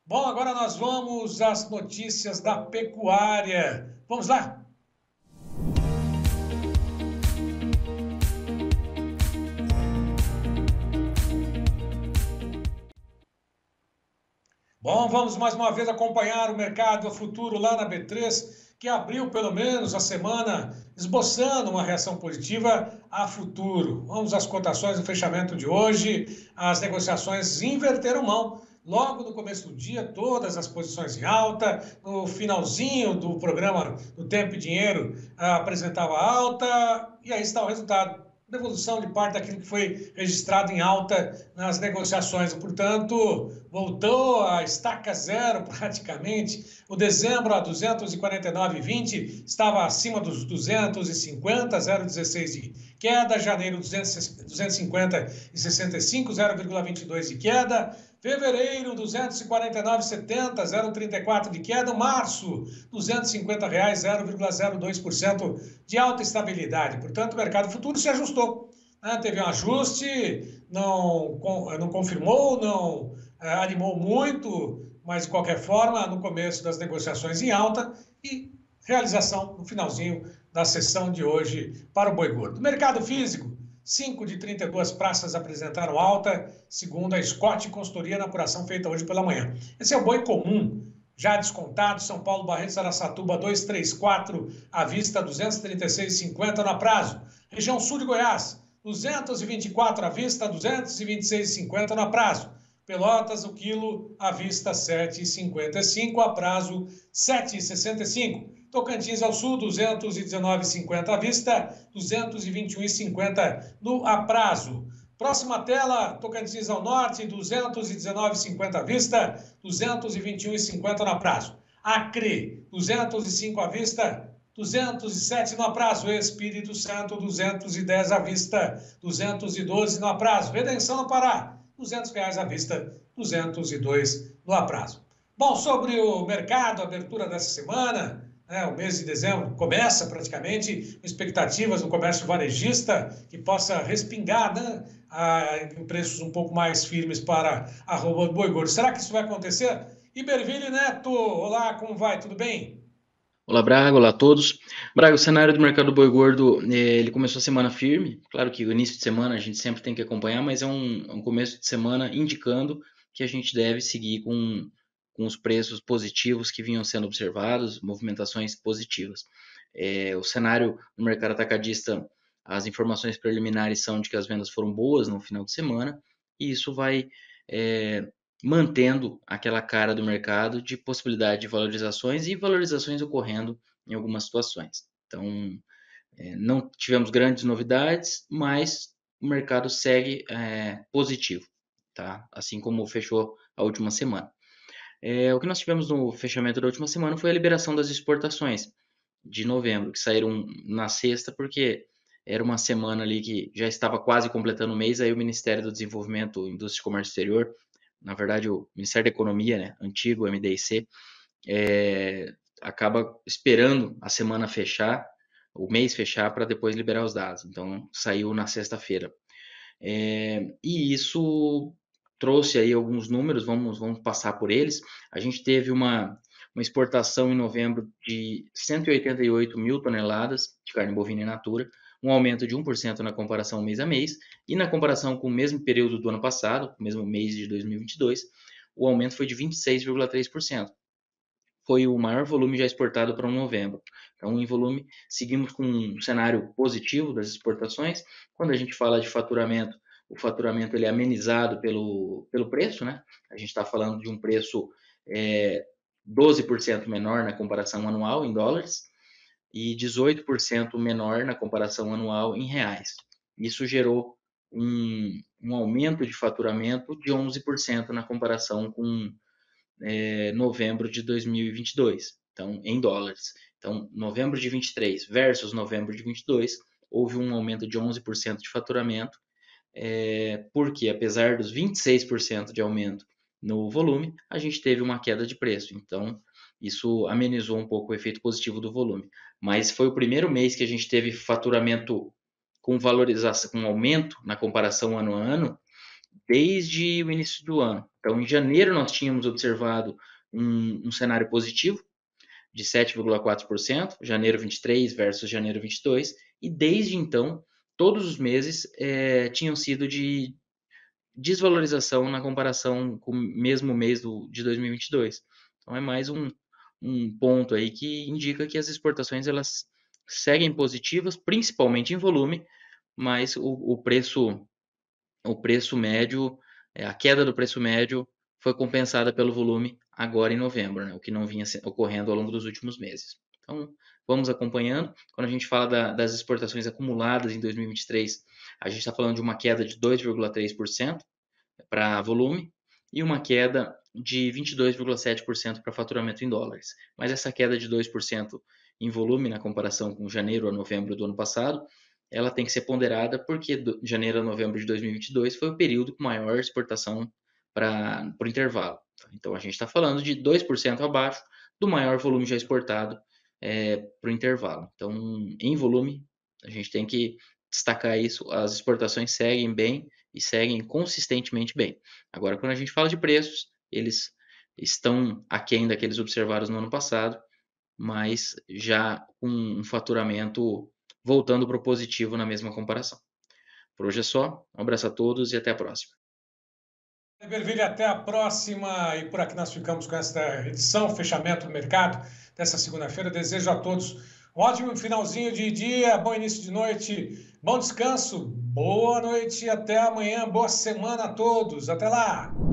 Bom, agora nós vamos às notícias da pecuária. Vamos lá? Bom, vamos mais uma vez acompanhar o mercado futuro lá na B3, que abriu pelo menos a semana esboçando uma reação positiva a futuro. Vamos às cotações do fechamento de hoje. As negociações inverteram mão. Logo no começo do dia, todas as posições em alta. No finalzinho do programa do Tempo e Dinheiro, apresentava alta. E aí está o resultado. Devolução de parte daquilo que foi registrado em alta nas negociações. Portanto, voltou a estaca zero praticamente. O dezembro a 249,20 estava acima dos 250, 0,16 de queda. Janeiro 250,65, 0,22 de queda. Fevereiro, 249,70, 0,34 de queda. Março, R$ 250, 0,02% de alta estabilidade. Portanto, o mercado futuro se ajustou. Teve um ajuste, não confirmou, não animou muito, mas de qualquer forma, no começo das negociações em alta e realização no finalzinho da sessão de hoje para o boi gordo. Mercado físico, 5 de 32 praças apresentaram alta, segundo a Scott Consultoria na apuração feita hoje pela manhã. Esse é o boi comum, já descontado, São Paulo, Barretos, Araçatuba, 234, à vista, 236,50 na prazo. Região sul de Goiás, 224 à vista, 226,50 na prazo. Pelotas, o quilo à vista, 7,55, a prazo, 7,65. Tocantins ao sul, 219,50 à vista, 221,50 no a prazo. Próxima tela, Tocantins ao norte, 219,50 à vista, 221,50 na prazo. Acre, 205 à vista, 207 no prazo. Espírito Santo, 210 à vista, 212 no prazo. Redenção no Pará, R$200 à vista, 202 no prazo. Bom, sobre o mercado, a abertura dessa semana, o mês de dezembro começa praticamente, com expectativas do comércio varejista que possa respingar, em preços um pouco mais firmes para a arroba do boi gordo. Será que isso vai acontecer? Iberville Neto, olá, como vai? Tudo bem? Olá, Braga, olá a todos. Braga, o cenário do mercado do boi gordo, ele começou a semana firme. Claro que o início de semana a gente sempre tem que acompanhar, mas é um começo de semana indicando que a gente deve seguir com os preços positivos que vinham sendo observados, movimentações positivas. O cenário no mercado atacadista, as informações preliminares são de que as vendas foram boas no final de semana, e isso vai mantendo aquela cara do mercado de possibilidade de valorizações e valorizações ocorrendo em algumas situações. Então, não tivemos grandes novidades, mas o mercado segue positivo, tá? Assim como fechou a última semana. O que nós tivemos no fechamento da última semana foi a liberação das exportações de novembro, que saíram na sexta, porque era uma semana ali que já estava quase completando o mês, aí o Ministério do Desenvolvimento, Indústria e Comércio Exterior, na verdade o Ministério da Economia, né, antigo MDIC, acaba esperando a semana fechar, o mês fechar, para depois liberar os dados. Então saiu na sexta-feira. E isso trouxe aí alguns números, vamos passar por eles. A gente teve uma exportação em novembro de 188 mil toneladas de carne bovina in natura, um aumento de 1% na comparação mês a mês, e na comparação com o mesmo período do ano passado, o mesmo mês de 2022, o aumento foi de 26,3%. Foi o maior volume já exportado para um novembro. Então, em volume, seguimos com um cenário positivo das exportações. Quando a gente fala de faturamento, o faturamento ele é amenizado pelo preço, né? A gente está falando de um preço 12% menor na comparação anual em dólares e 18% menor na comparação anual em reais. Isso gerou um aumento de faturamento de 11% na comparação com novembro de 2022, então em dólares. Então, novembro de 23 versus novembro de 22, houve um aumento de 11% de faturamento, porque apesar dos 26% de aumento no volume, a gente teve uma queda de preço. Então, isso amenizou um pouco o efeito positivo do volume. Mas foi o primeiro mês que a gente teve faturamento com valorização, com aumento na comparação ano a ano, desde o início do ano. Então, em janeiro, nós tínhamos observado um cenário positivo de 7,4%, janeiro 23 versus janeiro 22, e desde então, todos os meses tinham sido de desvalorização na comparação com o mesmo mês de 2022. Então, é mais um ponto aí que indica que as exportações elas seguem positivas, principalmente em volume, mas o preço médio, a queda do preço médio foi compensada pelo volume agora em novembro, né, o que não vinha ocorrendo ao longo dos últimos meses. Então, vamos acompanhando. Quando a gente fala das exportações acumuladas em 2023, a gente está falando de uma queda de 2,3% para volume e uma queda de 22,7% para faturamento em dólares. Mas essa queda de 2% em volume, na comparação com janeiro a novembro do ano passado, ela tem que ser ponderada porque de janeiro a novembro de 2022 foi o período com maior exportação para o intervalo. Então, a gente está falando de 2% abaixo do maior volume já exportado para o intervalo. Então, em volume, a gente tem que destacar isso, as exportações seguem bem e seguem consistentemente bem. Agora, quando a gente fala de preços, eles estão aquém daqueles observados no ano passado, mas já com um faturamento voltando para o positivo na mesma comparação. Por hoje é só, um abraço a todos e até a próxima. Bervilha, até a próxima, e por aqui nós ficamos com esta edição, fechamento do mercado dessa segunda-feira. Desejo a todos um ótimo finalzinho de dia, bom início de noite, bom descanso, boa noite e até amanhã, boa semana a todos, até lá!